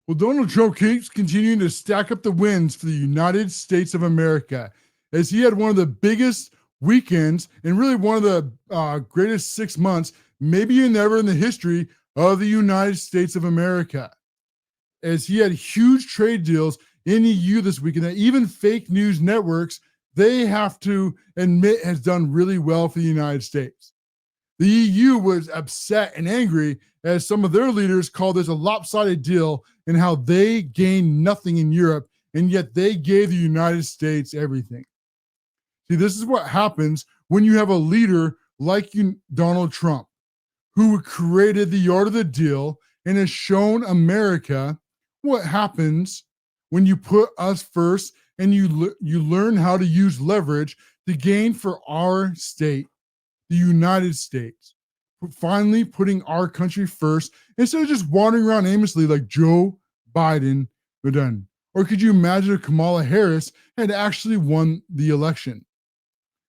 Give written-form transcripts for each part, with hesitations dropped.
Well, Donald Trump keeps continuing to stack up the wins for the United States of America, as he had one of the biggest weekends and really one of the greatest 6 months, maybe ever in the history of the United States of America, as he had huge trade deals in the EU this weekend that even fake news networks, they have to admit, has done really well for the United States. The EU was upset and angry as some of their leaders called this a lopsided deal and how they gained nothing in Europe, and yet they gave the United States everything. See, this is what happens when you have a leader like Donald Trump, who created the art of the deal and has shown America what happens when you put us first and you learn how to use leverage to gain for our state, the United States, finally putting our country first instead of just wandering around aimlessly like Joe Biden had done. Or could you imagine if Kamala Harris had actually won the election?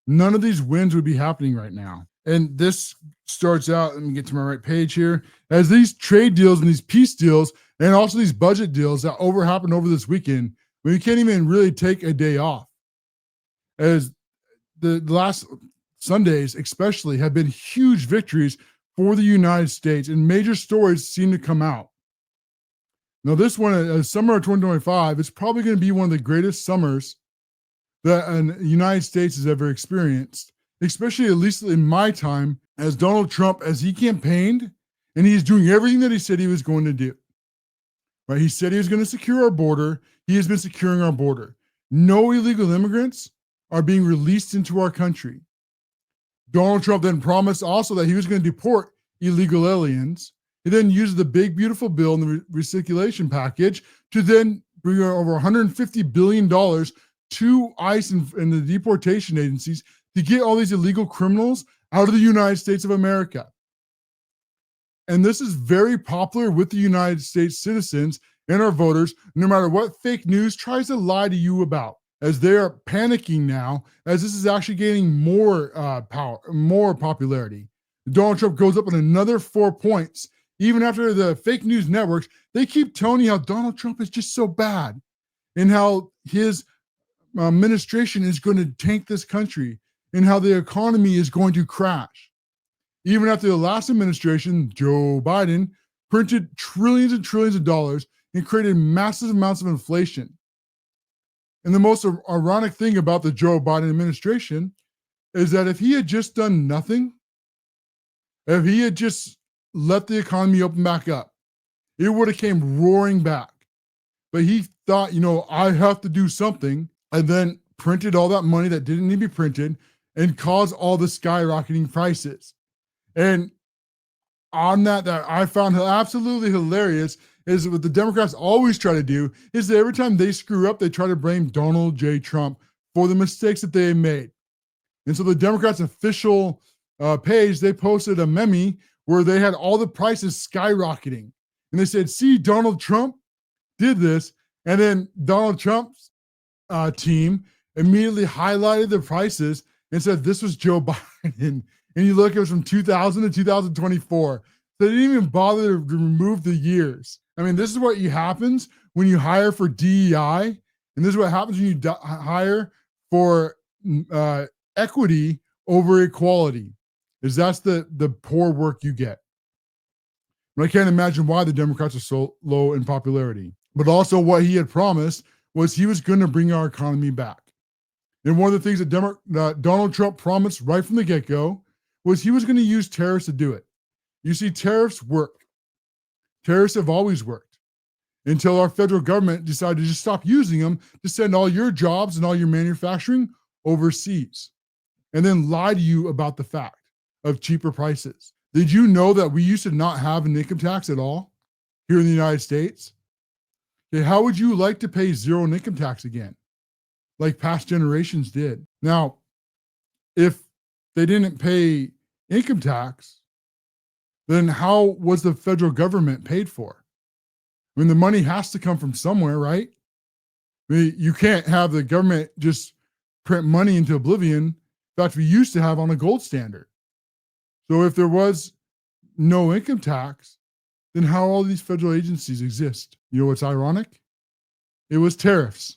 None of these wins would be happening right now. And this starts out, let me get to my right page here, as these trade deals and these peace deals and also these budget deals that happened over this weekend, when you can't even really take a day off. As the last Sundays especially have been huge victories for the United States, and major stories seem to come out. Now this one, summer of 2025, is probably going to be one of the greatest summers that the United States has ever experienced, especially at least in my time, as Donald Trump, as he campaigned, and he's doing everything that he said he was going to do. Right? He said he was going to secure our border. He has been securing our border. No illegal immigrants are being released into our country. Donald Trump then promised also that he was going to deport illegal aliens. He then used the big, beautiful bill in the recirculation package to then bring over $150 billion to ICE and the deportation agencies to get all these illegal criminals out of the United States of America. And this is very popular with the United States citizens and our voters, no matter what fake news tries to lie to you about, as they are panicking now, as this is actually gaining more power, more popularity. Donald Trump goes up in another 4 points. Even after the fake news networks, they keep telling you how Donald Trump is just so bad and how his administration is going to tank this country and how the economy is going to crash. Even after the last administration, Joe Biden, printed trillions and trillions of dollars and created massive amounts of inflation. And the most ironic thing about the Joe Biden administration is that if he had just done nothing, if he had just let the economy open back up, it would have came roaring back. But he thought, I have to do something, and then printed all that money that didn't need to be printed and caused all the skyrocketing prices. And on that I found absolutely hilarious is what the Democrats always try to do is that every time they screw up, they try to blame Donald J. Trump for the mistakes that they made. And so the Democrats' official page, they posted a meme where they had all the prices skyrocketing. And they said, see, Donald Trump did this. And then Donald Trump's team immediately highlighted the prices and said, this was Joe Biden. And you look, it was from 2000 to 2024. They didn't even bother to remove the years. I mean, this is what happens when you hire for DEI. And this is what happens when you hire for equity over equality. Is that's the poor work you get. But I can't imagine why the Democrats are so low in popularity. But also what he had promised was he was going to bring our economy back. And one of the things that Donald Trump promised right from the get-go was he was going to use tariffs to do it. You see, tariffs work. Tariffs have always worked until our federal government decided to just stop using them to send all your jobs and all your manufacturing overseas and then lie to you about the fact of cheaper prices. Did you know that we used to not have an income tax at all here in the United States? Okay, how would you like to pay zero income tax again, like past generations did? Now, if they didn't pay income tax, then how was the federal government paid for? I mean, the money has to come from somewhere, right? I mean, you can't have the government just print money into oblivion. In fact, we used to have on a gold standard. So if there was no income tax, then how all these federal agencies exist? You know what's ironic? It was tariffs.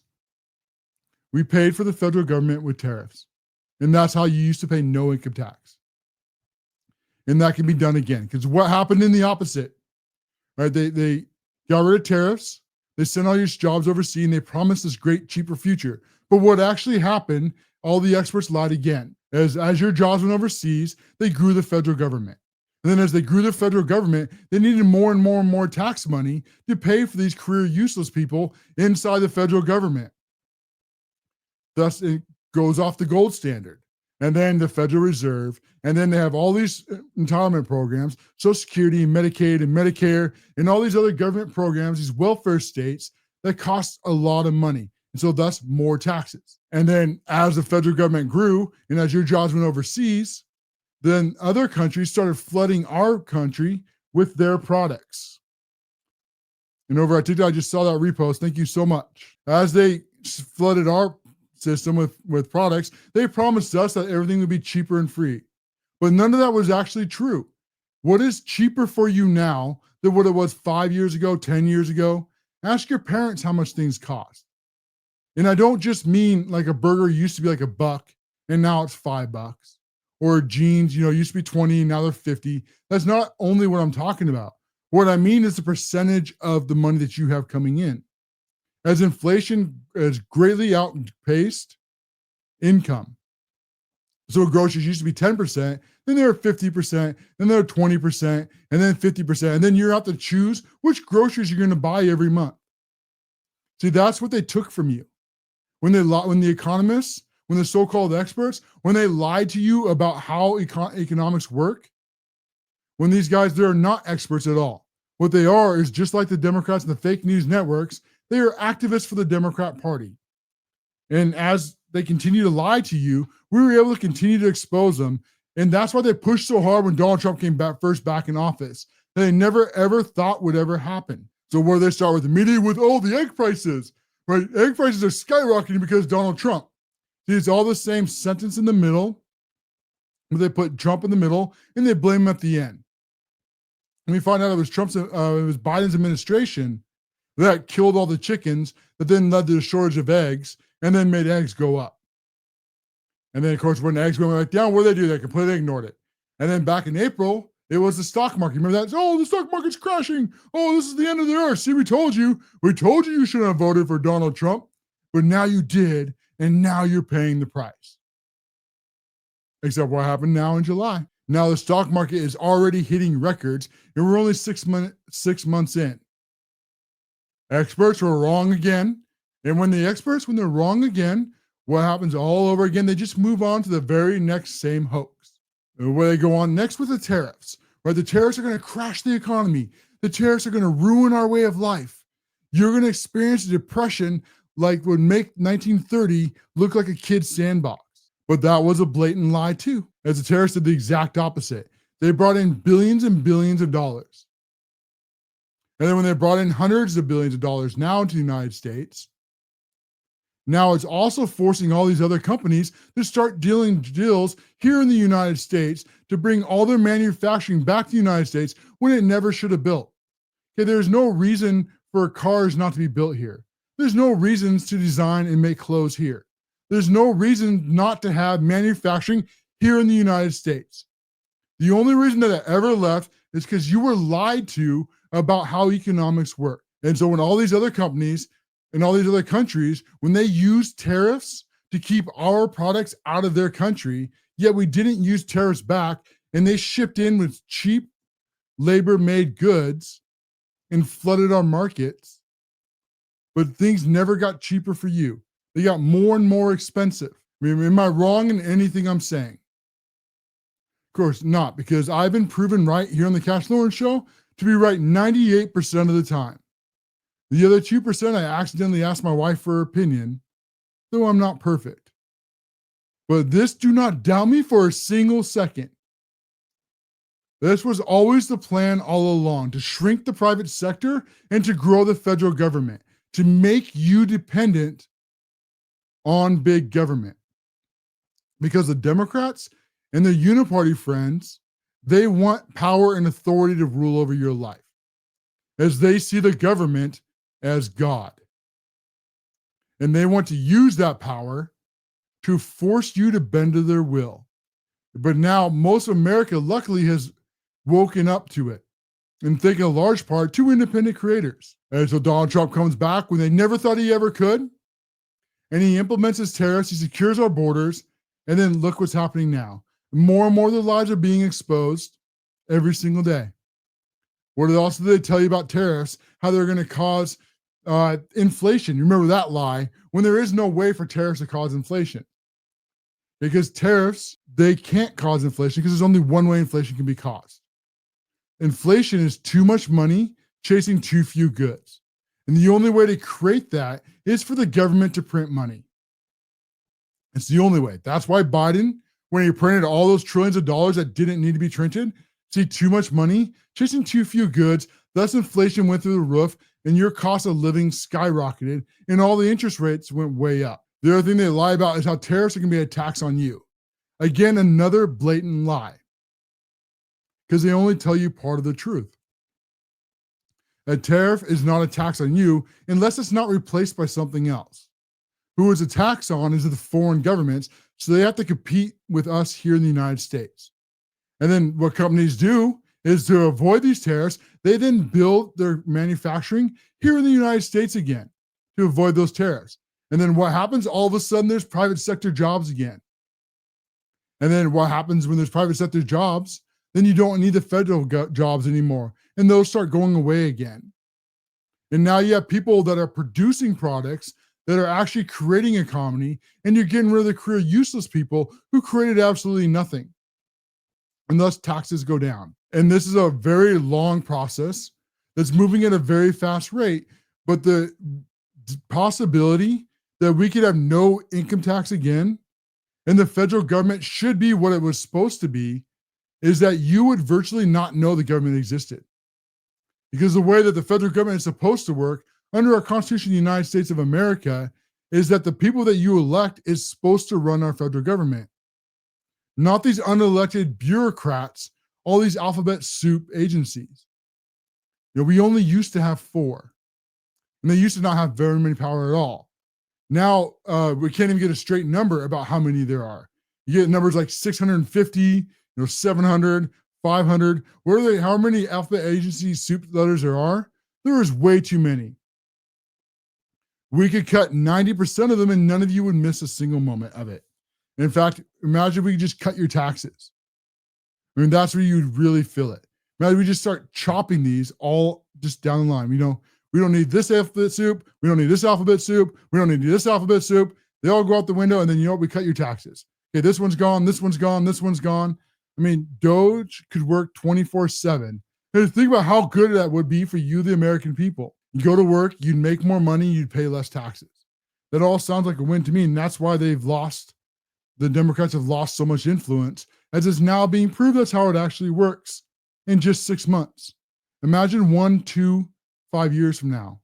We paid for the federal government with tariffs. And that's how you used to pay no income tax. And that can be done again. Because what happened in the opposite? Right? They got rid of tariffs. They sent all these jobs overseas and they promised this great, cheaper future. But what actually happened, all the experts lied again. As your jobs went overseas, they grew the federal government. And then as they grew the federal government, they needed more and more and more tax money to pay for these career useless people inside the federal government. Thus, it goes off the gold standard. And then the Federal Reserve, and then they have all these entitlement programs, Social Security, Medicaid, and Medicare, and all these other government programs, these welfare states that cost a lot of money. And so thus more taxes. And then as the federal government grew, and as your jobs went overseas, then other countries started flooding our country with their products. And over at TikTok, I just saw that repost. Thank you so much. As they flooded our system with products, they promised us that everything would be cheaper and free. But none of that was actually true. What is cheaper for you now than what it was 5 years ago, 10 years ago? Ask your parents how much things cost. And I don't just mean like a burger used to be like $1 and now it's $5. Or jeans, used to be 20 and now they're 50. That's not only what I'm talking about. What I mean is the percentage of the money that you have coming in. As inflation has greatly outpaced income. So groceries used to be 10%, then they're 50%, then they're 20%, and then 50%. And then you're out to choose which groceries you're going to buy every month. See, that's what they took from you. When the economists, when the so-called experts, when they lied to you about how economics work, when these guys, they're not experts at all. What they are is just like the Democrats and the fake news networks, they are activists for the Democrat Party. And as they continue to lie to you, we were able to continue to expose them. And that's why they pushed so hard when Donald Trump came back in office. That they never, ever thought would ever happen. So where do they start with? Immediately with, the egg prices. Right? Egg prices are skyrocketing because Donald Trump. See, it's all the same sentence in the middle. But they put Trump in the middle and they blame him at the end. And we find out it was Biden's administration that killed all the chickens, that then led to the shortage of eggs, and then made eggs go up. And then, of course, when eggs went back down, what did they do? They completely ignored it. And then back in April, it was the stock market. Remember that? The stock market's crashing. This is the end of the earth. See, we told you you shouldn't have voted for Donald Trump, but now you did, and now you're paying the price. Except what happened now in July. Now the stock market is already hitting records, and we're only 6 months in. Experts were wrong again. And when they're wrong again, what happens all over again? They just move on to the very next same hoax. And where they go on next with the tariffs, right? The tariffs are going to crash the economy. The tariffs are going to ruin our way of life. You're going to experience a depression like would make 1930 look like a kid's sandbox. But that was a blatant lie too, as the tariffs did the exact opposite. They brought in billions and billions of dollars. And then when they brought in hundreds of billions of dollars now into the United States, now it's also forcing all these other companies to start dealing deals here in the United States to bring all their manufacturing back to the United States when it never should have built. Okay, there's no reason for cars not to be built here. There's no reasons to design and make clothes here. There's no reason not to have manufacturing here in the United States. The only reason that it ever left is because you were lied to about how economics work. And so when all these other companies and all these other countries, when they use tariffs to keep our products out of their country, yet we didn't use tariffs back, and they shipped in with cheap labor-made goods and flooded our markets. But things never got cheaper for you. They got more and more expensive. Am I wrong in anything I'm saying? Of course not, because I've been proven right here on the CASHLOREN show to be right 98% of the time. The other 2%, I accidentally asked my wife for her opinion, though I'm not perfect. But this, do not doubt me for a single second. This was always the plan all along, to shrink the private sector and to grow the federal government, to make you dependent on big government. Because the Democrats and their uniparty friends, they want power and authority to rule over your life. as they see the government as God. And they want to use that power to force you to bend to their will. But now most of America, luckily, has woken up to it, and thanks in large part to independent creators. And so Donald Trump comes back when they never thought he ever could, and he implements his tariffs, he secures our borders, and then look what's happening now. More and more of their lives are being exposed every single day. What else did they tell you about tariffs? How they're going to cause inflation. You remember that lie, when there is no way for tariffs to cause inflation. Because tariffs, they can't cause inflation because there's only one way inflation can be caused. Inflation is too much money chasing too few goods. And the only way to create that is for the government to print money. It's the only way. That's why Biden, when he printed all those trillions of dollars that didn't need to be printed, see too much money chasing too few goods, thus inflation went through the roof, and your cost of living skyrocketed, and all the interest rates went way up. The other thing they lie about is how tariffs are going to be a tax on you. Again, another blatant lie, because they only tell you part of the truth. A tariff is not a tax on you unless it's not replaced by something else. Who is a tax on is the foreign governments, so they have to compete with us here in the United States. And then what companies do is, to avoid these tariffs, they then build their manufacturing here in the United States again to avoid those tariffs. And then what happens? All of a sudden, there's private sector jobs again. And then what happens when there's private sector jobs? Then you don't need the federal jobs anymore, and those start going away again. And now you have people that are producing products that are actually creating economy, and you're getting rid of the career useless people who created absolutely nothing. And thus taxes go down. And this is a very long process that's moving at a very fast rate, but the possibility that we could have no income tax again, and the federal government should be what it was supposed to be, is that you would virtually not know the government existed. Because the way that the federal government is supposed to work under our Constitution of the United States of America is that the people that you elect is supposed to run our federal government, not these unelected bureaucrats, all these alphabet soup agencies. You know, we only used to have 4, and they used to not have very many power at all. Now we can't even get a straight number about how many there are. You get numbers like 650, 700, 500. What are they? How many alphabet agency soup letters there are? There is way too many. We could cut 90% of them, and none of you would miss a single moment of it. In fact, imagine we could just cut your taxes. I mean, that's where you'd really feel it. Imagine we just start chopping these all just down the line. We don't need this alphabet soup. We don't need this alphabet soup. We don't need this alphabet soup. They all go out the window, and then we cut your taxes. Okay, this one's gone, this one's gone, this one's gone. I mean, Doge could work 24/7. And think about how good that would be for you, the American people. You go to work, you'd make more money, you'd pay less taxes. That all sounds like a win to me, and that's why the Democrats have lost so much influence, as it's now being proved that's how it actually works in just 6 months. Imagine 1, 2, 5 years from now.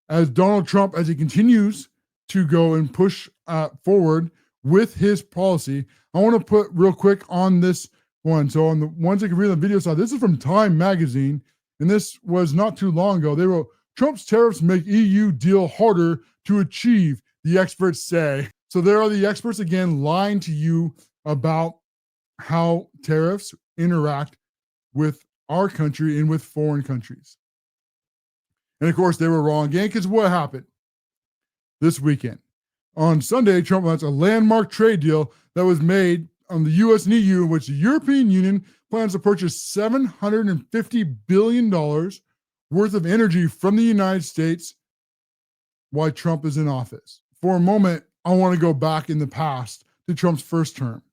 As Donald Trump, as he continues to go and push forward with his policy, I want to put real quick on this one. So on the ones that can read the video side, this is from Time Magazine, and this was not too long ago. They wrote, Trump's tariffs make EU deal harder to achieve, the experts say. So there are the experts again lying to you about how tariffs interact with our country and with foreign countries. And of course, they were wrong again, because what happened this weekend? On Sunday, Trump announced a landmark trade deal that was made on the U.S. and EU, in which the European Union plans to purchase $750 billion worth of energy from the United States while Trump is in office. For a moment, I want to go back in the past to Trump's first term.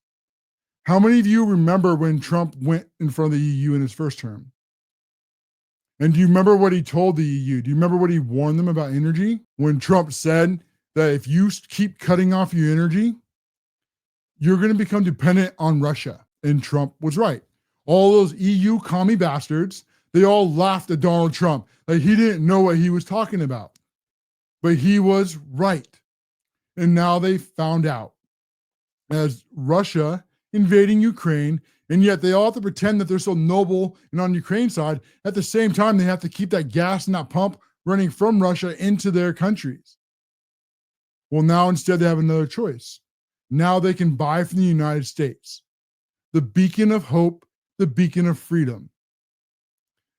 How many of you remember when Trump went in front of the EU in his first term? And do you remember what he told the EU? Do you remember what he warned them about energy? When Trump said that if you keep cutting off your energy, you're going to become dependent on Russia. And Trump was right. All those EU commie bastards, they all laughed at Donald Trump. Like he didn't know what he was talking about. But he was right. And now they found out. As Russia invading Ukraine And yet they all have to pretend that they're so noble and on Ukraine's side. At the same time, they have to keep that gas and that pump running from Russia into their countries. Well, now instead they have another choice. Now they can buy from the United States, the beacon of hope, the beacon of freedom.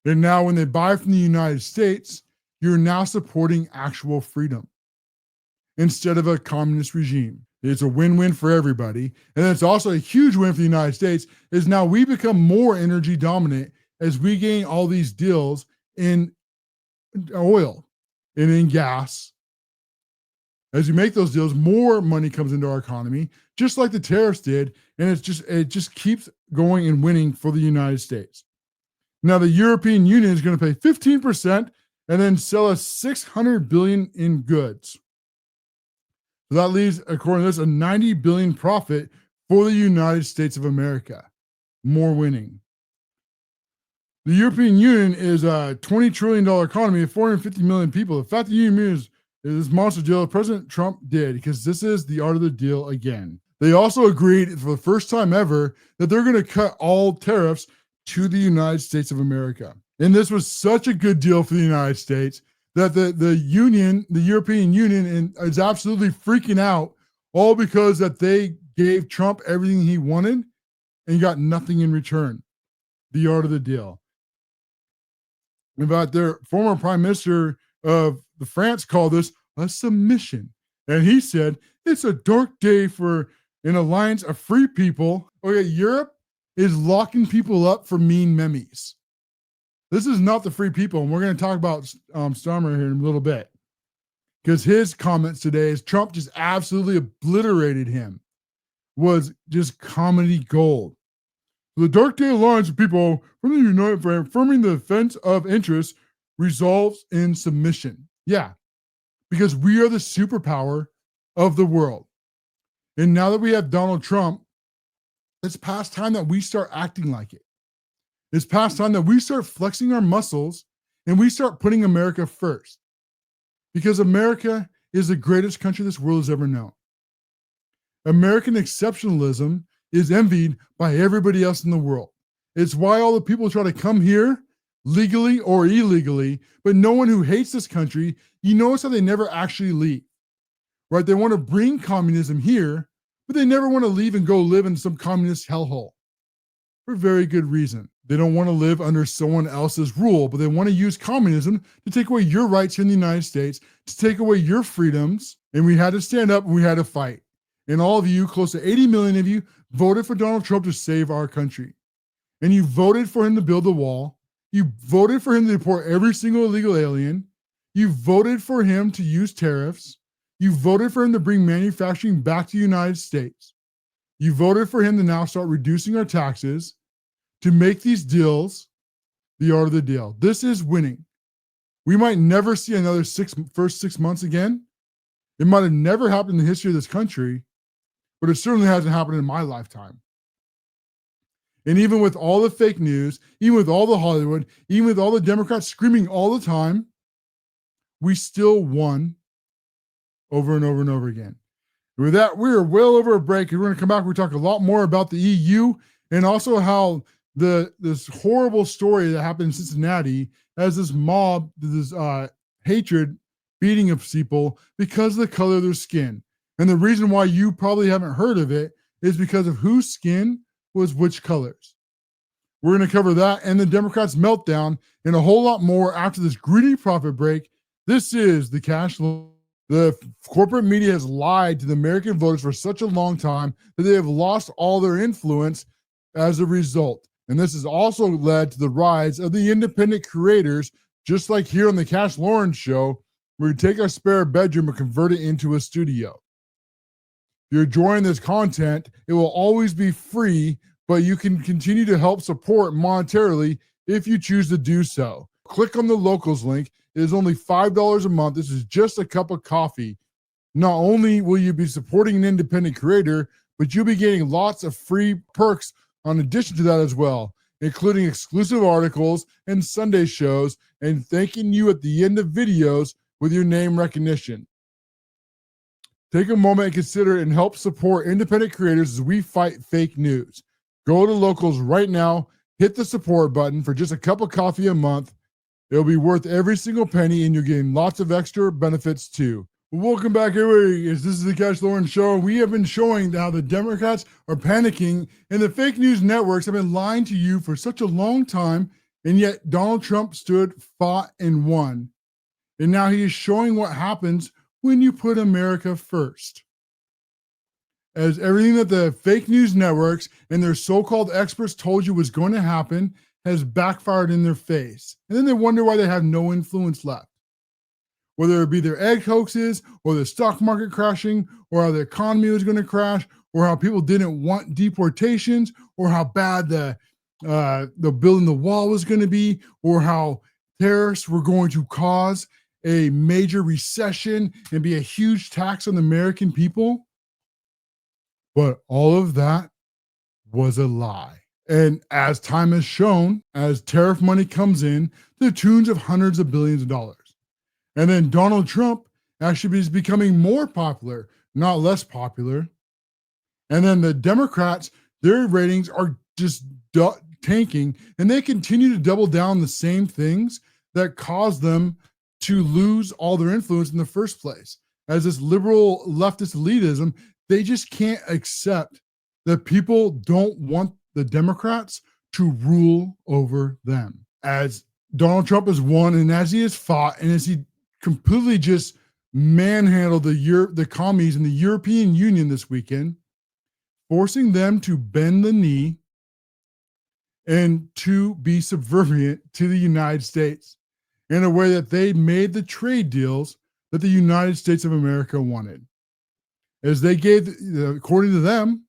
And now when they buy from the United States, you're now supporting actual freedom instead of a communist regime. It's a win-win for everybody. And it's also a huge win for the United States is now we become more energy dominant as we gain all these deals in oil and in gas. As you make those deals, more money comes into our economy, just like the tariffs did. And it just keeps going and winning for the United States. Now the European Union is going to pay 15% and then sell us $600 billion in goods. So that leaves, according to this, a $90 billion profit for the United States of America. More winning. The European Union is a $20 trillion economy of 450 million people. The fact that the Union is this monster deal President Trump did, because this is the art of the deal again. They also agreed for the first time ever that they're going to cut all tariffs to the United States of America. And this was such a good deal for the United States that the European Union is absolutely freaking out, all because that they gave Trump everything he wanted and got nothing in return. The art of the deal. In fact, their former prime minister of France called this a submission. And he said, it's a dark day for an alliance of free people. Okay, Europe is locking people up for mean memes. This is not the free people. And we're going to talk about Starmer here in a little bit. Because his comments today is Trump just absolutely obliterated him. Was just comedy gold. The dark day alliance of people from the United for affirming the defense of interests resolves in submission. Yeah, because we are the superpower of the world. And now that we have Donald Trump, it's past time that we start acting like it. It's past time that we start flexing our muscles and we start putting America first. Because America is the greatest country this world has ever known. American exceptionalism is envied by everybody else in the world. It's why all the people try to come here legally or illegally, but no one who hates this country, you notice how they never actually leave, right? They want to bring communism here, but they never want to leave and go live in some communist hellhole for very good reason. They don't want to live under someone else's rule, but they want to use communism to take away your rights here in the United States, to take away your freedoms. And we had to stand up and we had to fight. And all of you, close to 80 million of you, voted for Donald Trump to save our country. And you voted for him to build the wall. You voted for him to deport every single illegal alien. You voted for him to use tariffs. You voted for him to bring manufacturing back to the United States. You voted for him to now start reducing our taxes, to make these deals the art of the deal. This is winning. We might never see another first 6 months again. It might have never happened in the history of this country, but it certainly hasn't happened in my lifetime. And even with all the fake news, even with all the Hollywood, even with all the Democrats screaming all the time, we still won over and over and over again. And with that, we're well over a break, and we're going to come back. We talk a lot more about the EU and also how this horrible story that happened in Cincinnati has this mob, this hatred, beating of people because of the color of their skin. And the reason why you probably haven't heard of it is because of whose skin was which colors. We're going to cover that and the Democrats' meltdown and a whole lot more after this greedy profit break. This is the Cash Loreen. The corporate media has lied to the American voters for such a long time that they have lost all their influence as a result. And this has also led to the rise of the independent creators, just like here on the Cash Loreen show, where we take our spare bedroom and convert it into a studio. If you're enjoying this content, it will always be free, but you can continue to help support monetarily if you choose to do so. Click on the locals link. It is only $5 a month. This is just a cup of coffee. Not only will you be supporting an independent creator, but you'll be getting lots of free perks in addition to that as well, including exclusive articles and Sunday shows, and thanking you at the end of videos with your name recognition. Take a moment and consider and help support independent creators as we fight fake news. Go to locals right now, hit the support button for just a cup of coffee a month. It'll be worth every single penny, and you'll gain lots of extra benefits too. Welcome back, everybody. This is the CASHLOREN Show. We have been showing how the Democrats are panicking, and the fake news networks have been lying to you for such a long time, and yet Donald Trump stood, fought, and won. And now he is showing what happens when you put America first. As everything that the fake news networks and their so-called experts told you was going to happen has backfired in their face. And then they wonder why they have no influence left. Whether it be their egg hoaxes or the stock market crashing or how the economy was going to crash or how people didn't want deportations or how bad the building the wall was going to be or how tariffs were going to cause a major recession and be a huge tax on the American people. But all of that was a lie. And as time has shown, as tariff money comes in, to the tunes of hundreds of billions of dollars. And then Donald Trump actually is becoming more popular, not less popular. And then the Democrats, their ratings are just tanking, and they continue to double down the same things that caused them to lose all their influence in the first place. As this liberal leftist elitism, they just can't accept that people don't want the Democrats to rule over them. As Donald Trump has won, and as he has fought, and as he completely just manhandled the commies in the European Union this weekend, forcing them to bend the knee and to be subservient to the United States in a way that they made the trade deals that the United States of America wanted. As they gave, according to them,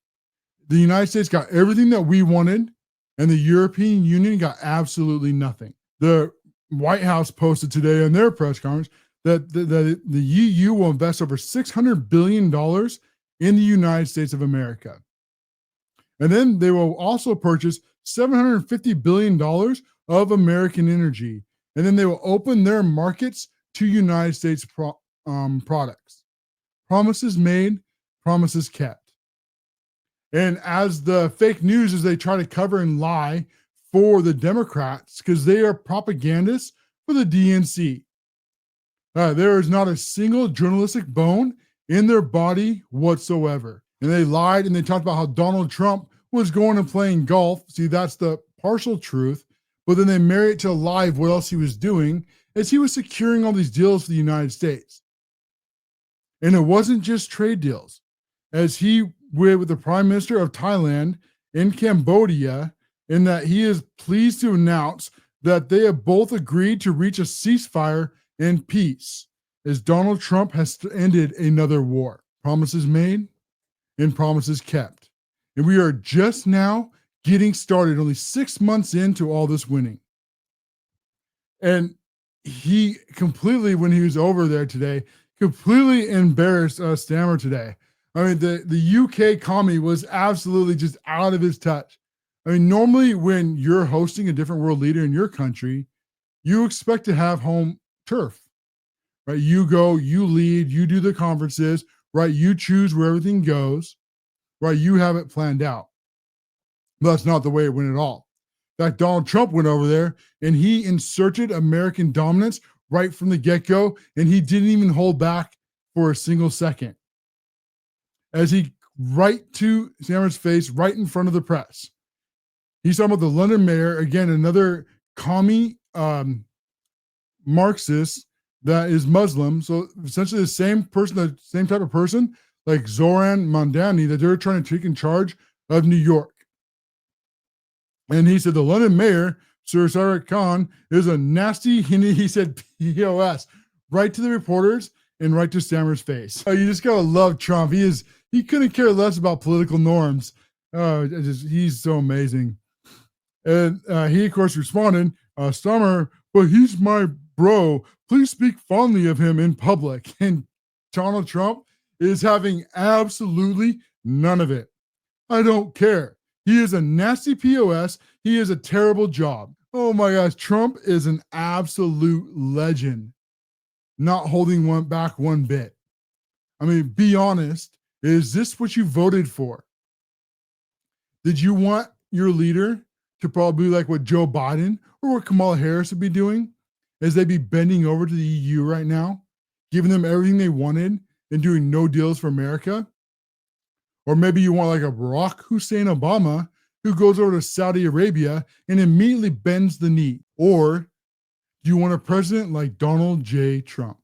the United States got everything that we wanted, and the European Union got absolutely nothing. The White House posted today in their press conference that the EU will invest over $600 billion in the United States of America. And then they will also purchase $750 billion of American energy. And then they will open their markets to United States products. Promises made, promises kept. And as the fake news, as they try to cover and lie for the Democrats, because they are propagandists for the DNC. There is not a single journalistic bone in their body whatsoever. And they lied and they talked about how Donald Trump was going and playing golf. See, that's the partial truth. But then they marry it to a lie of what else he was doing, as he was securing all these deals for the United States. And it wasn't just trade deals. As he with the Prime Minister of Thailand in Cambodia, in that he is pleased to announce that they have both agreed to reach a ceasefire and peace, as Donald Trump has ended another war. Promises made and promises kept. And we are just now getting started, only 6 months into all this winning. And he completely, when he was over there today, completely embarrassed Stammer today. I mean, the UK commie was absolutely just out of his touch. I mean, normally when you're hosting a different world leader in your country, you expect to have home turf, right? You go, you lead, you do the conferences, right? You choose where everything goes, right? You have it planned out. But that's not the way it went at all. In fact, Donald Trump went over there and he inserted American dominance right from the get-go, and he didn't even hold back for a single second. As he right to Stammer's face, right in front of the press. He's talking about the London mayor, again, another commie Marxist that is Muslim. So essentially the same person, the same type of person, like Zoran Mandani, that they're trying to take in charge of New York. And he said the London mayor, Sir Sadiq Khan, is a nasty, he said POS, right to the reporters and right to Stammer's face. Oh, you just gotta love Trump. He couldn't care less about political norms. He's so amazing. And he, of course, responded, Stammer, but he's my bro. Please speak fondly of him in public. And Donald Trump is having absolutely none of it. I don't care. He is a nasty POS. He is a terrible job. Oh my gosh, Trump is an absolute legend. Not holding back one bit. I mean, be honest. Is this what you voted for? Did you want your leader to probably like what Joe Biden or what Kamala Harris would be doing, is they'd be bending over to the EU right now, giving them everything they wanted and doing no deals for America. Or maybe you want like a Barack Hussein Obama who goes over to Saudi Arabia and immediately bends the knee. Or do you want a president like Donald J. Trump,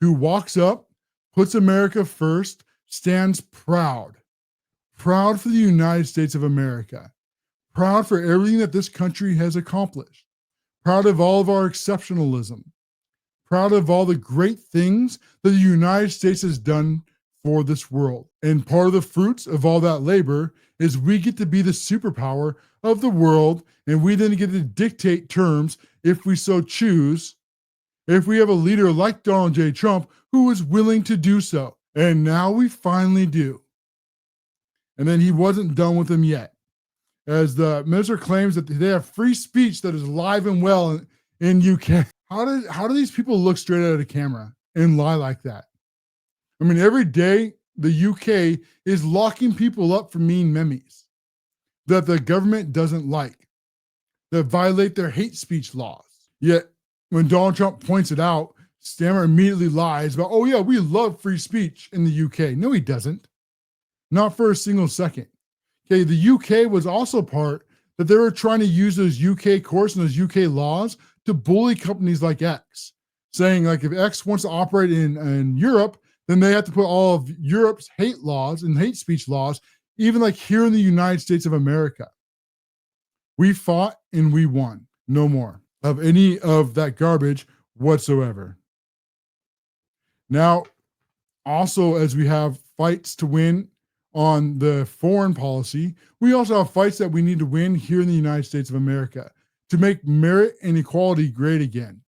who walks up, puts America first, stands proud for the United States of America, proud for everything that this country has accomplished, proud of all of our exceptionalism, proud of all the great things that the United States has done for this world. And part of the fruits of all that labor is we get to be the superpower of the world, and we then get to dictate terms if we so choose, if we have a leader like Donald J. Trump who is willing to do so. And now we finally do. And then he wasn't done with them yet, as the minister claims that they have free speech that is alive and well in UK. How do these people look straight at a camera and lie like that? I mean, every day the UK is locking people up for mean memes that the government doesn't like, that violate their hate speech laws. Yet when Donald Trump points it out, Stammer immediately lies about, oh yeah, we love free speech in the UK. No, he doesn't. Not for a single second. Okay, the UK was also part that they were trying to use those UK courts and those UK laws to bully companies like X, saying like if X wants to operate in Europe, then they have to put all of Europe's hate laws and hate speech laws, even like here in the United States of America. We fought and we won. No more of any of that garbage whatsoever. Now, also, as we have fights to win on the foreign policy, we also have fights that we need to win here in the United States of America to make merit and equality great again.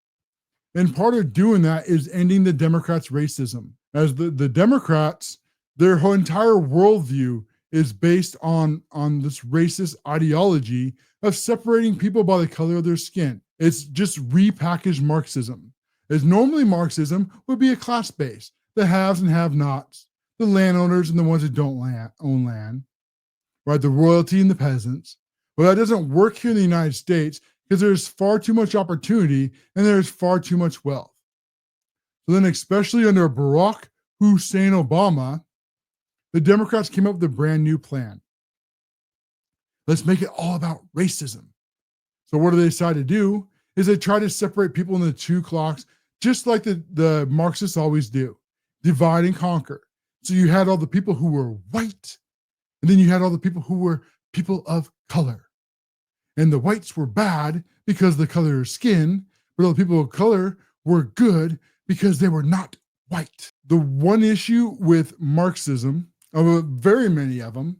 And part of doing that is ending the Democrats' racism. As the Democrats, their whole entire worldview is based on this racist ideology of separating people by the color of their skin. It's just repackaged Marxism. As normally Marxism would be a class-based, the haves and have-nots, the landowners and the ones that don't own land, right? The royalty and the peasants. Well, that doesn't work here in the United States because there's far too much opportunity and there's far too much wealth. So then, especially under Barack Hussein Obama, the Democrats came up with a brand new plan. Let's make it all about racism. So what do they decide to do is they try to separate people into two clocks, just like the Marxists always do, divide and conquer. So you had all the people who were white, and then you had all the people who were people of color. And the whites were bad because of the color of their skin, but all the people of color were good because they were not white. The one issue with Marxism, of very many of them,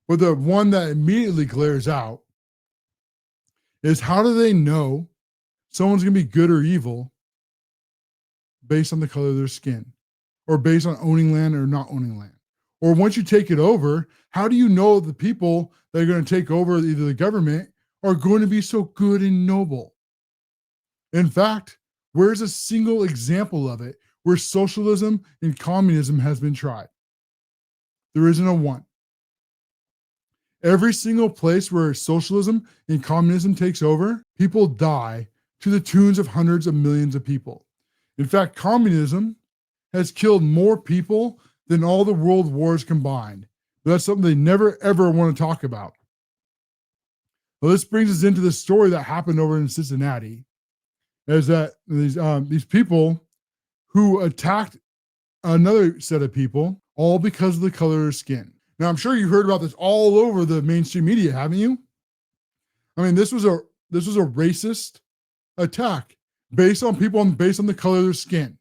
but the one that immediately glares out, is how do they know someone's going to be good or evil based on the color of their skin, or based on owning land or not owning land? Or once you take it over, how do you know the people that are going to take over either the government are going to be so good and noble? In fact, where's a single example of it where socialism and communism has been tried? There isn't a one. Every single place where socialism and communism takes over, people die to the tunes of hundreds of millions of people. In fact, communism has killed more people than all the world wars combined. But that's something they never, ever want to talk about. Well, this brings us into the story that happened over in Cincinnati, is that these people who attacked another set of people, all because of the color of their skin. Now, I'm sure you heard about this all over the mainstream media, haven't you? I mean, this was a racist attack based on people based on the color of their skin.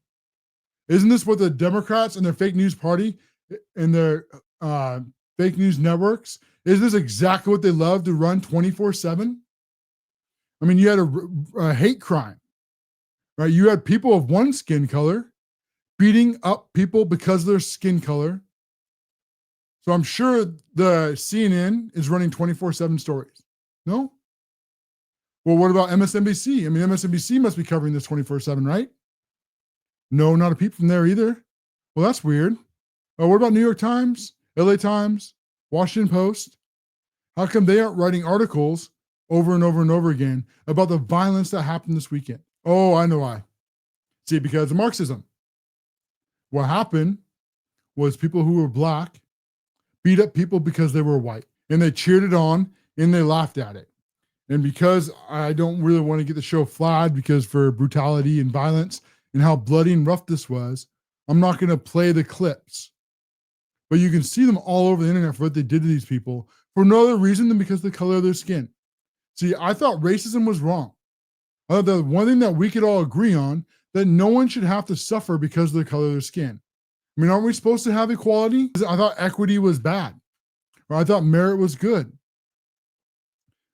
Isn't this what the Democrats and their fake news party and their fake news networks, isn't this exactly what they love to run 24/7? I mean, you had a hate crime, right? You had people of one skin color beating up people because of their skin color. So I'm sure the CNN is running 24/7 stories. No? Well, what about MSNBC? I mean, MSNBC must be covering this 24/7, right? No, not a peep from there either. Well, that's weird. What about New York Times, LA Times, Washington Post? How come they aren't writing articles over and over and over again about the violence that happened this weekend? Oh, I know why. See, because of Marxism. What happened was people who were black beat up people because they were white, and they cheered it on and they laughed at it. And because I don't really want to get the show flagged because for brutality and violence and how bloody and rough this was, I'm not going to play the clips. But you can see them all over the internet for what they did to these people for no other reason than because of the color of their skin. See, I thought racism was wrong. I thought the one thing that we could all agree on, that no one should have to suffer because of the color of their skin. I mean, aren't we supposed to have equality? I thought equity was bad. Or I thought merit was good.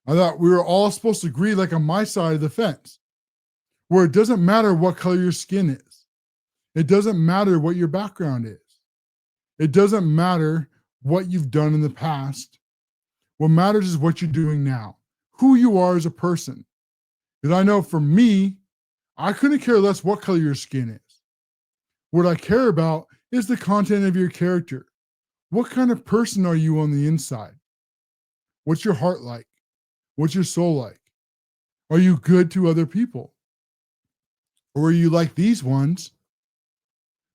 I thought we were all supposed to agree, like on my side of the fence, where it doesn't matter what color your skin is. It doesn't matter what your background is. It doesn't matter what you've done in the past. What matters is what you're doing now, who you are as a person. Because I know for me, I couldn't care less what color your skin is. What I care about is the content of your character. What kind of person are you on the inside? What's your heart like? What's your soul like? Are you good to other people? Or are you like these ones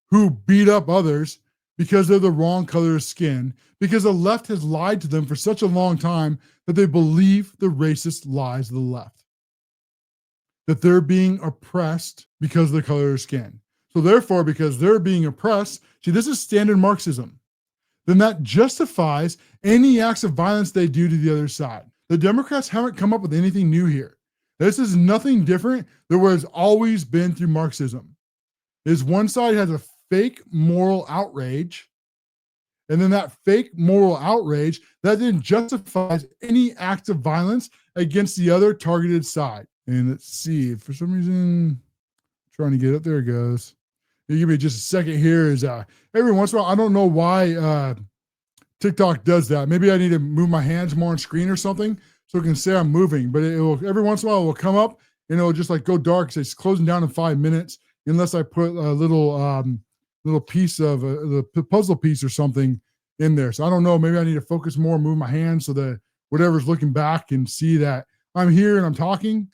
who beat up others because they're the wrong color of skin, because the left has lied to them for such a long time that they believe the racist lies of the left, that they're being oppressed because of the color of skin. So therefore, because they're being oppressed, see, this is standard Marxism, then that justifies any acts of violence they do to the other side. The Democrats haven't come up with anything new here. This is nothing different than what has always been through Marxism. Is one side has a fake moral outrage, and then that fake moral outrage that then justifies any act of violence against the other targeted side. And let's see, for some reason, trying to get up, there it goes. You give me just a second here. Is every once in a while, I don't know why TikTok does that. Maybe I need to move my hands more on screen or something so it can say I'm moving. But it will, every once in a while, it will come up and it'll just like go dark. Say it's closing down in 5 minutes, unless I put a little piece of the puzzle piece or something in there. So I don't know. Maybe I need to focus more, move my hands so that whatever's looking back can see that I'm here and I'm talking.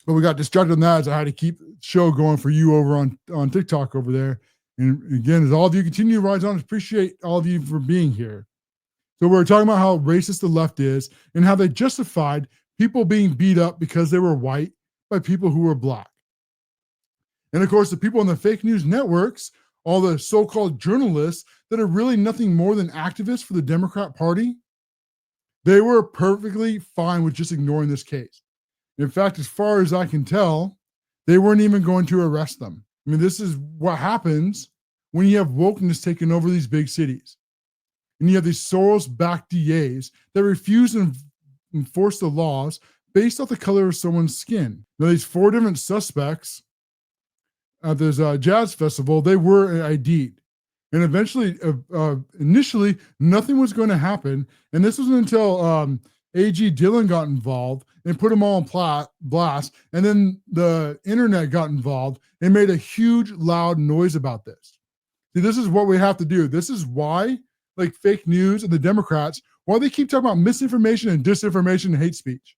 But we got distracted on that as I had to keep the show going for you over on TikTok over there. And again, as all of you continue to rise on, I appreciate all of you for being here. So we're talking about how racist the left is and how they justified people being beat up because they were white by people who were black. And of course, the people on the fake news networks, all the so-called journalists that are really nothing more than activists for the Democrat Party, they were perfectly fine with just ignoring this case. In fact, as far as I can tell, they weren't even going to arrest them. I mean, this is what happens when you have wokeness taking over these big cities. And you have these Soros-backed DAs that refuse to enforce the laws based off the color of someone's skin. Now, these 4 different suspects at this jazz festival, they were ID'd. And eventually, initially, nothing was going to happen. And this wasn't until A.G. Dillon got involved and put them all on blast. And then the internet got involved and made a huge, loud noise about this. See, this is what we have to do. This is why, like fake news and the Democrats, why they keep talking about misinformation and disinformation and hate speech.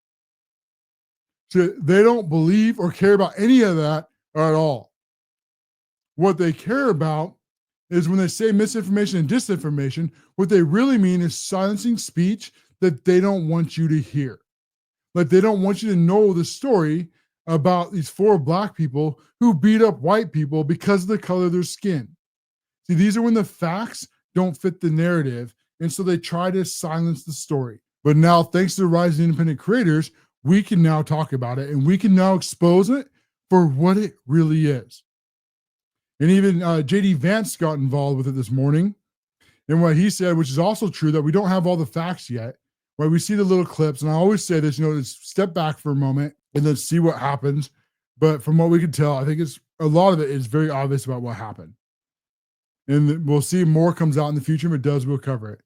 So they don't believe or care about any of that at all. What they care about is when they say misinformation and disinformation, what they really mean is silencing speech that they don't want you to hear. Like they don't want you to know the story about these 4 black people who beat up white people because of the color of their skin. See, these are when the facts don't fit the narrative, and so they try to silence the story. But now, thanks to the rise of independent creators, we can now talk about it, and we can now expose it for what it really is. And even J.D. Vance got involved with it this morning. And what he said, which is also true, that we don't have all the facts yet, right? We see the little clips, and I always say this, just step back for a moment and then see what happens. But from what we can tell, I think it's a lot of it is very obvious about what happened. And we'll see more comes out in the future. If it does, we'll cover it.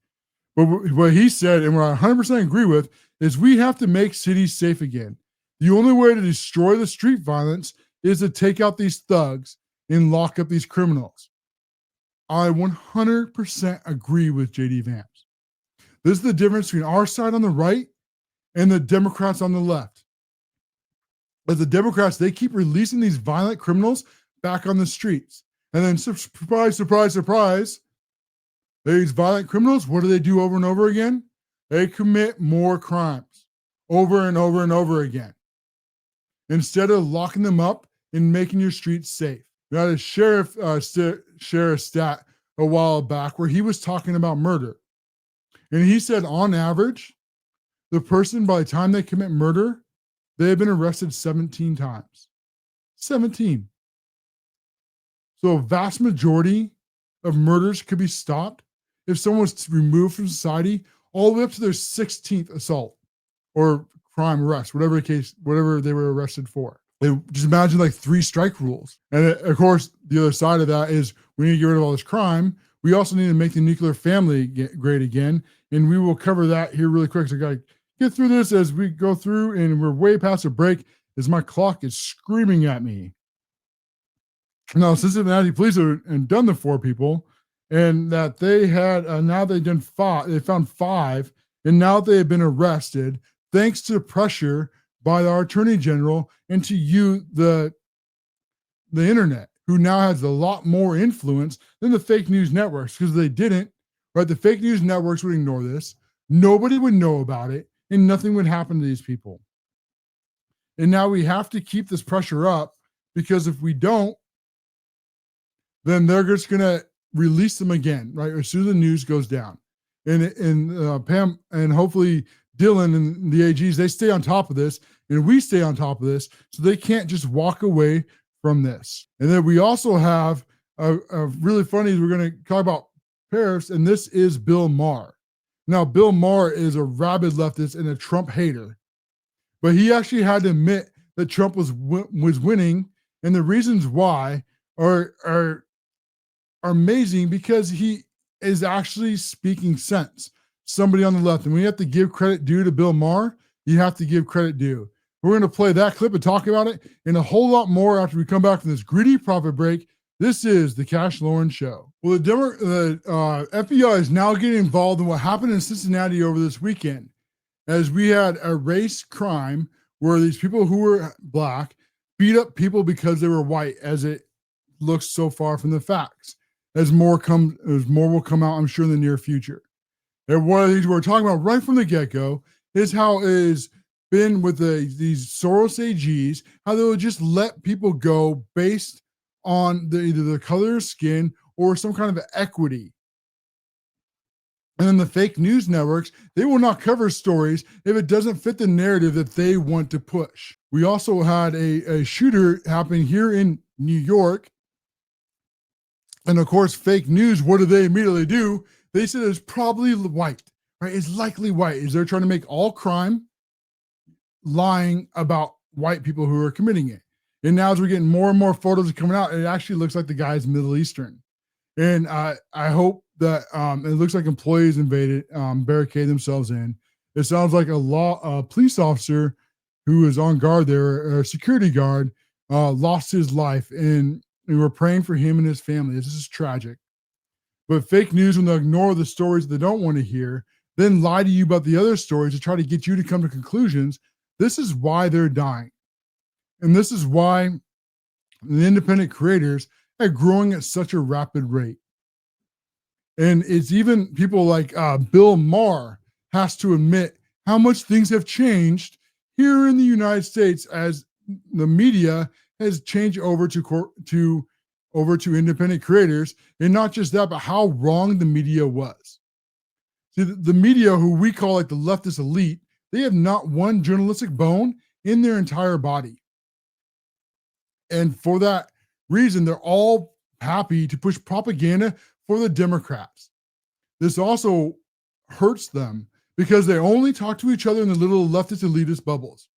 But what he said, and what I 100% agree with, is we have to make cities safe again. The only way to destroy the street violence is to take out these thugs and lock up these criminals. I 100% agree with J.D. Vance. This is the difference between our side on the right and the Democrats on the left. As the Democrats, they keep releasing these violent criminals back on the streets. And then surprise, surprise, surprise, these violent criminals, what do they do over and over again? They commit more crimes over and over and over again. Instead of locking them up and making your streets safe. We had a sheriff share a stat a while back where he was talking about murder. And he said on average, the person, by the time they commit murder, they have been arrested 17 times. 17. So a vast majority of murders could be stopped if someone was removed from society all the way up to their 16th assault or crime arrest, whatever they were arrested for. Just imagine like 3 strike rules. And of course, the other side of that is we need to get rid of all this crime. We also need to make the nuclear family great again. And we will cover that here really quick. So I got to get through this as we go through, and we're way past a break as my clock is screaming at me. Now, Cincinnati police have done the 4 people, and that they had, now they've done 5, they found 5, and now they have been arrested thanks to pressure by our attorney general and to you, the internet, who now has a lot more influence than the fake news networks, because they didn't, right? The fake news networks would ignore this. Nobody would know about it, and nothing would happen to these people. And now we have to keep this pressure up, because if we don't, then they're just going to release them again, right? As soon as the news goes down. And Pam and hopefully Dylan and the AGs, they stay on top of this, and we stay on top of this, so they can't just walk away from this. And then we also have a really funny, we're going to talk about tariffs, and this is Bill Maher. Now, Bill Maher is a rabid leftist and a Trump hater, but he actually had to admit that Trump was winning, and the reasons why are amazing, because he is actually speaking sense. Somebody on the left, and we have to give credit due to Bill Maher. You have to give credit due. We're going to play that clip and talk about it and a whole lot more after we come back from this greedy profit break. This is the CASHLOREN Show. Well, the FBI is now getting involved in what happened in Cincinnati over this weekend, as we had a race crime where these people who were black beat up people because they were white, as it looks so far from the facts. As more will come out, I'm sure, in the near future. And one of the things we're talking about right from the get-go is how it has been with these Soros AGs, how they would just let people go based on either the color of skin or some kind of equity. And then the fake news networks, they will not cover stories if it doesn't fit the narrative that they want to push. We also had a shooter happen here in New York. And of course, fake news, what do they immediately do? They said it's probably white, right? It's likely white. Is they're trying to make all crime lying about white people who are committing it. And now as we're getting more and more photos coming out, it actually looks like the guy's Middle Eastern. And I hope that it looks like employees barricade themselves in. It sounds like a police officer who is on guard there, a security guard, lost his life. And we're praying for him and his family. This is tragic. But fake news, when they ignore the stories they don't want to hear, then lie to you about the other stories to try to get you to come to conclusions. This is why they're dying. And this is why the independent creators are growing at such a rapid rate. And it's even people like Bill Maher has to admit how much things have changed here in the United States as the media has changed over to independent creators. And not just that, but how wrong the media was. See, the media, who we call like the leftist elite, they have not one journalistic bone in their entire body. And for that reason, they're all happy to push propaganda for the Democrats. This also hurts them because they only talk to each other in the little leftist elitist bubbles.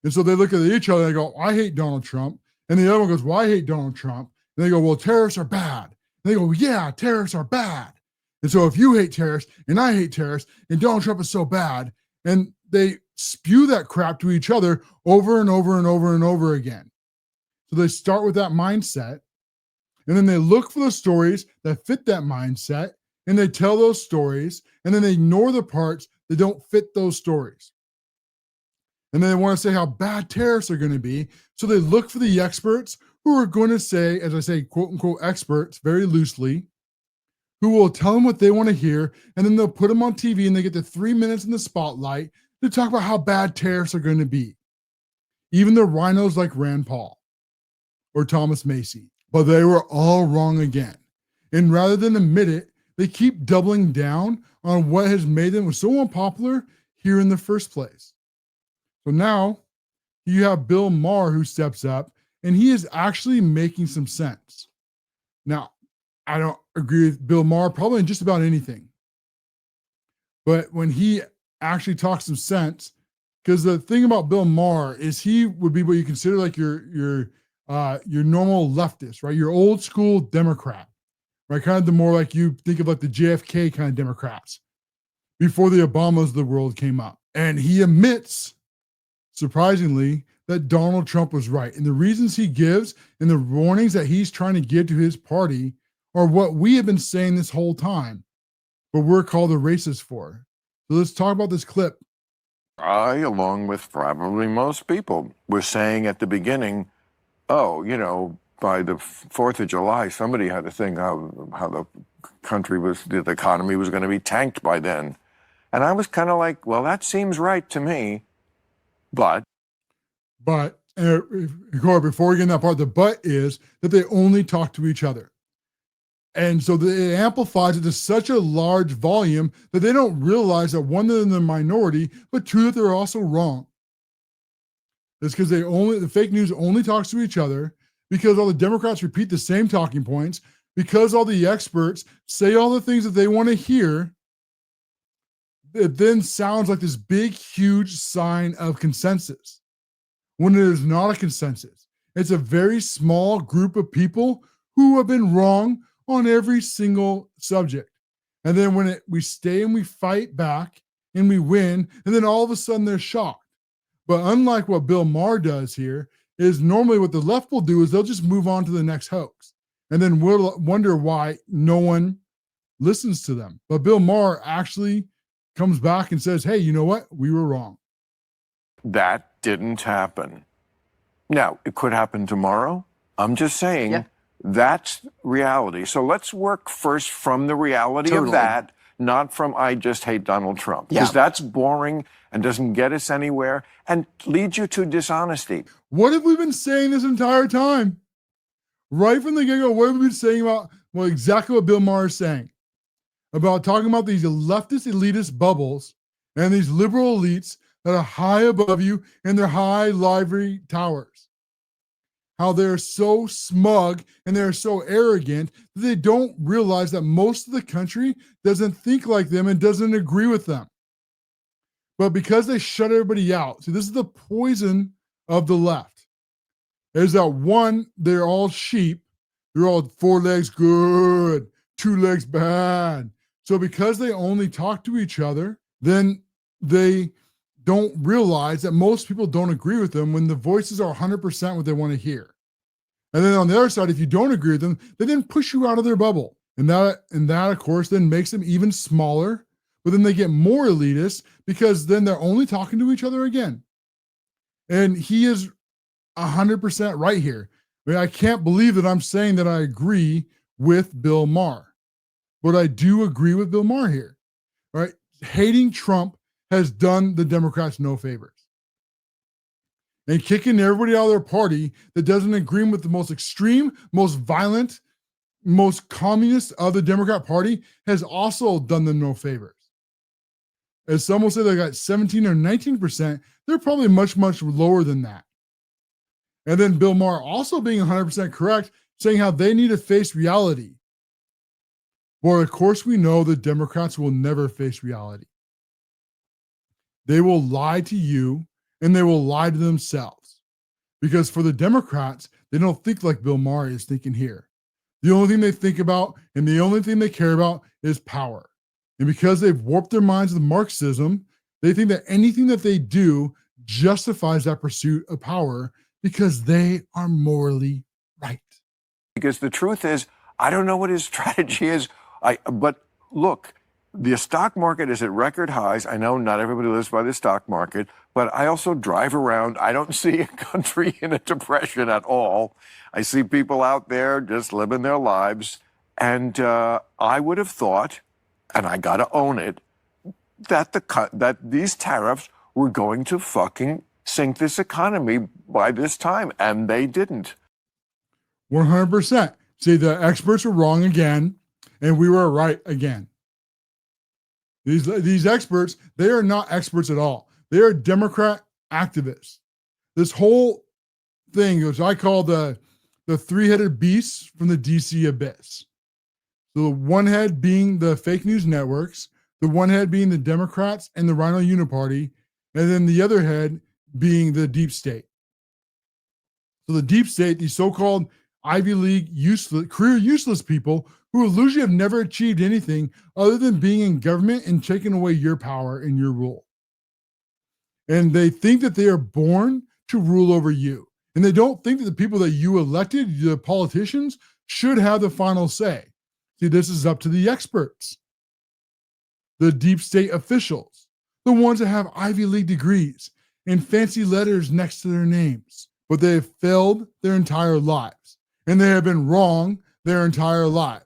And so they look at each other and they go, I hate Donald Trump. And the other one goes, well, I hate Donald Trump. And they go, well, tariffs are bad. And they go, yeah, tariffs are bad. And so if you hate tariffs and I hate tariffs and Donald Trump is so bad, and they spew that crap to each other over and over and over and over again. So they start with that mindset, and then they look for the stories that fit that mindset, and they tell those stories, and then they ignore the parts that don't fit those stories. And then they want to say how bad tariffs are going to be. So they look for the experts who are going to say, as I say, quote unquote experts, very loosely, who will tell them what they want to hear. And then they'll put them on TV and they get the 3 minutes in the spotlight to talk about how bad tariffs are going to be. Even the rhinos like Rand Paul or Thomas Macy. But they were all wrong again. And rather than admit it, they keep doubling down on what has made them so unpopular here in the first place. So now you have Bill Maher who steps up, and he is actually making some sense. Now, I don't agree with Bill Maher probably in just about anything. But when he actually talks some sense, because the thing about Bill Maher is he would be what you consider like your normal leftist, right? Your old school Democrat, right? Kind of the more like you think of like the JFK kind of Democrats before the Obamas of the world came up. And he admits, surprisingly, that Donald Trump was right. And the reasons he gives and the warnings that he's trying to give to his party are what we have been saying this whole time, but we're called the racists for. So let's talk about this clip. I, along with probably most people, were saying at the beginning, oh, you know, by the 4th of July, somebody had to think how the country was, the economy was going to be tanked by then. And I was kind of like, well, that seems right to me. But before we get in that part, the but is that they only talk to each other. And so it amplifies it to such a large volume that they don't realize that one, they're in the minority, but two, that they're also wrong. It's because the fake news only talks to each other, because all the Democrats repeat the same talking points, because all the experts say all the things that they want to hear. It then sounds like this big, huge sign of consensus when it is not a consensus. It's a very small group of people who have been wrong on every single subject. And then when we stay and we fight back and we win, and then all of a sudden they're shocked. But unlike what Bill Maher does here, is normally what the left will do is they'll just move on to the next hoax. And then we'll wonder why no one listens to them. But Bill Maher actually comes back and says, hey, you know what? We were wrong. That didn't happen. Now, it could happen tomorrow. I'm just saying that's reality. So let's work first from the reality of that, not from I just hate Donald Trump. Because that's boring and doesn't get us anywhere and leads you to dishonesty. What have we been saying this entire time? Right from the get-go, what have we been saying about, well, exactly what Bill Maher is saying? About talking about these leftist elitist bubbles and these liberal elites that are high above you in their high ivory towers. How they're so smug and they're so arrogant that they don't realize that most of the country doesn't think like them and doesn't agree with them. But because they shut everybody out, see, this is the poison of the left, is that one, they're all sheep. They're all 4 legs good, 2 legs bad. So because they only talk to each other, then they don't realize that most people don't agree with them when the voices are 100% what they want to hear. And then on the other side, if you don't agree with them, they then push you out of their bubble. And that, of course, then makes them even smaller, but then they get more elitist because then they're only talking to each other again. And he is 100% right here. I mean, I can't believe that I'm saying that I agree with Bill Maher. But I do agree with Bill Maher here, right? Hating Trump has done the Democrats no favors. And kicking everybody out of their party that doesn't agree with the most extreme, most violent, most communist of the Democrat Party has also done them no favors. As some will say they got 17 or 19%, they're probably much, much lower than that. And then Bill Maher also being 100% correct, saying how they need to face reality. Well, of course, we know the Democrats will never face reality. They will lie to you and they will lie to themselves. Because for the Democrats, they don't think like Bill Maher is thinking here. The only thing they think about and the only thing they care about is power. And because they've warped their minds with Marxism, they think that anything that they do justifies that pursuit of power because they are morally right. Because the truth is, I don't know what his strategy is, but look, the stock market is at record highs. I know not everybody lives by the stock market, but I also drive around. I don't see a country in a depression at all. I see people out there just living their lives. And I would have thought, and I got to own it, that that these tariffs were going to fucking sink this economy by this time, and they didn't. 100%. See, the experts were wrong again, and we were right again. These experts, they are not experts at all. They are Democrat activists. This whole thing, which I call the three-headed beast from the DC abyss. So the one head being the fake news networks, the one head being the Democrats and the Rhino Uniparty, and then the other head being the deep state. So the deep state, these so-called Ivy League career useless people who usually have never achieved anything other than being in government and taking away your power and your rule. And they think that they are born to rule over you. And they don't think that the people that you elected, the politicians, should have the final say. See, this is up to the experts, the deep state officials, the ones that have Ivy League degrees and fancy letters next to their names. But they have failed their entire lives. And they have been wrong their entire lives.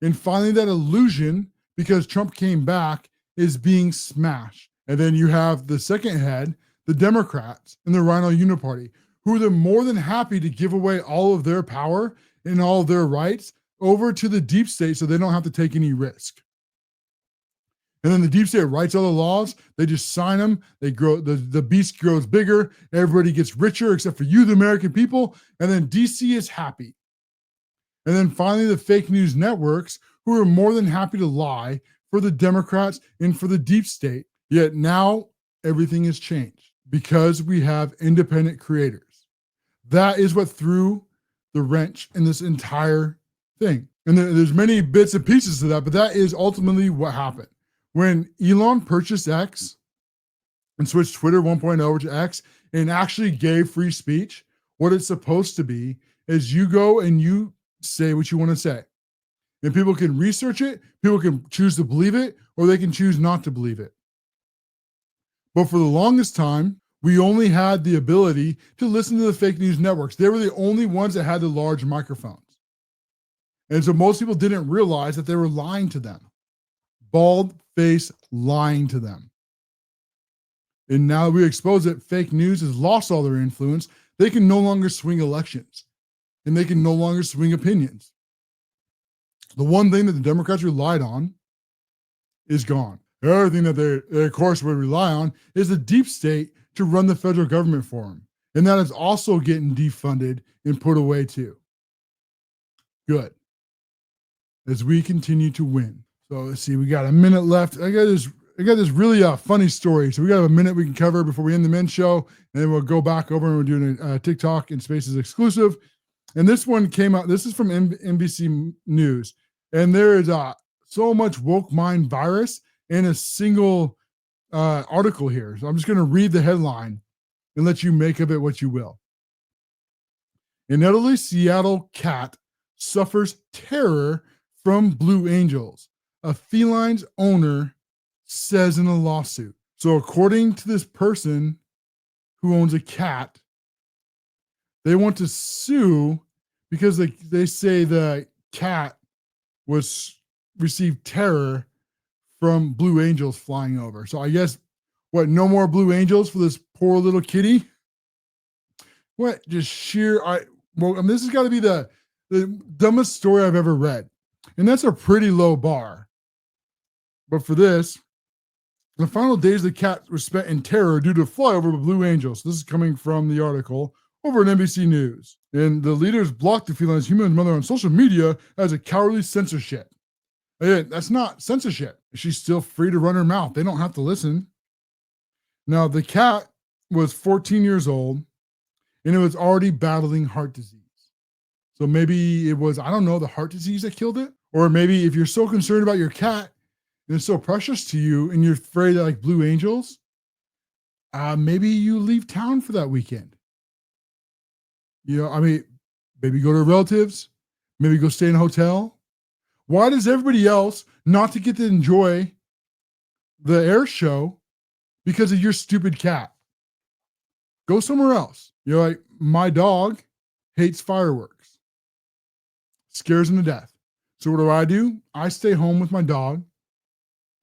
And finally, that illusion, because Trump came back, is being smashed. And then you have the second head, the Democrats and the Rhino Uniparty, who are more than happy to give away all of their power and all of their rights over to the deep state so they don't have to take any risk. And then the deep state writes all the laws. They just sign them. They grow. The beast grows bigger. Everybody gets richer except for you, the American people. And then DC is happy. And then finally, the fake news networks, who are more than happy to lie for the Democrats and for the deep state. Yet now everything has changed because we have independent creators. That is what threw the wrench in this entire thing. And there's many bits and pieces to that, but that is ultimately what happened. When Elon purchased X and switched Twitter 1.0 over to X and actually gave free speech, what it's supposed to be is you go and you say what you want to say. And people can research it, people can choose to believe it, or they can choose not to believe it. But for the longest time, we only had the ability to listen to the fake news networks. They were the only ones that had the large microphones. And so most people didn't realize that they were lying to them. Bald face lying to them. And now we expose that fake news has lost all their influence. They can no longer swing elections. And they can no longer swing opinions. The one thing that the Democrats relied on is gone. The other thing that they of course, would rely on is the deep state to run the federal government for them. And that is also getting defunded and put away too. Good. As we continue to win. So let's see, we got a minute left. I got this really funny story. So we got a minute we can cover before we end the men's show. And then we'll go back over and we're doing a TikTok and Spaces exclusive. And this one came out. This is from NBC News. And there is so much woke mind virus in a single article here. So I'm just going to read the headline and let you make of it what you will. An elderly Seattle cat suffers terror from Blue Angels, a feline's owner says in a lawsuit. So according to this person who owns a cat, they want to sue because they say the cat received terror from Blue Angels flying over. So I guess, no more Blue Angels for this poor little kitty? What, just sheer, this has got to be the dumbest story I've ever read. And that's a pretty low bar. But for this, the final days of the cat were spent in terror due to flyover of Blue Angels. This is coming from the article over at NBC News. And the leaders blocked the feline's human mother on social media as a cowardly censorship. Again, that's not censorship. She's still free to run her mouth. They don't have to listen. Now, the cat was 14 years old, and it was already battling heart disease. So maybe it was, I don't know, the heart disease that killed it. Or maybe if you're so concerned about your cat, and it's so precious to you, and you're afraid of like Blue Angels, maybe you leave town for that weekend. Maybe go to relatives, maybe go stay in a hotel. Why does everybody else not to get to enjoy the air show because of your stupid cat? Go somewhere else. You're like, my dog hates fireworks, scares him to death. So what do? I stay home with my dog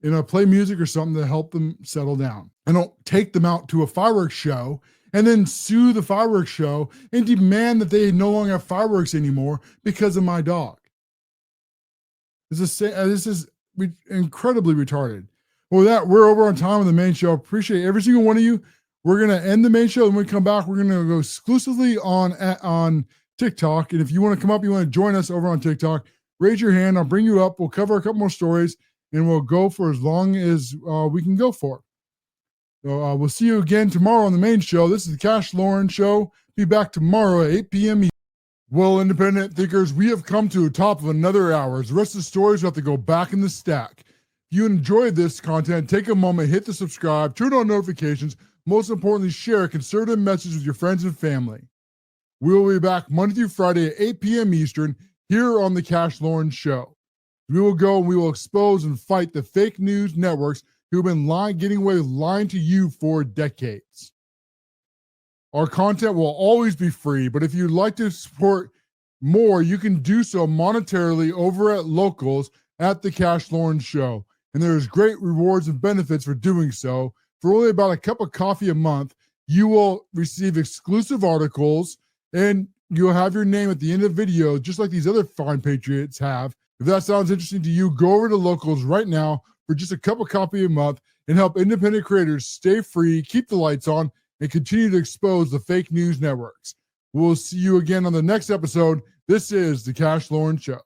and I play music or something to help them settle down. I don't take them out to a fireworks show and then sue the fireworks show and demand that they no longer have fireworks anymore because of my dog. This is incredibly retarded. Well, with that, we're over on time on the main show. Appreciate every single one of you. We're going to end the main show, and when we come back, we're going to go exclusively on TikTok. And if you want to come up, you want to join us over on TikTok, raise your hand. I'll bring you up. We'll cover a couple more stories, and we'll go for as long as we can go for. So we'll see you again tomorrow on the main show. This is the Cash Lauren Show. Be back tomorrow at 8 p.m. Well, independent thinkers, we have come to the top of another hour. The rest of the stories will have to go back in the stack. If you enjoyed this content, take a moment, hit the subscribe, turn on notifications. Most importantly, share a conservative message with your friends and family. We will be back Monday through Friday at 8 p.m. Eastern here on the Cash Lauren Show. We will go and we will expose and fight the fake news networks who have been getting away with lying to you for decades. Our content will always be free, but if you'd like to support more, you can do so monetarily over at locals at the Cash Lauren Show. And there's great rewards and benefits for doing so. For only about a cup of coffee a month, you will receive exclusive articles and you'll have your name at the end of the video, just like these other fine patriots have. If that sounds interesting to you, go over to locals right now for just a cup of coffee a month and help independent creators stay free, keep the lights on, and continue to expose the fake news networks. We'll see you again on the next episode. This is the Cash Lauren Show.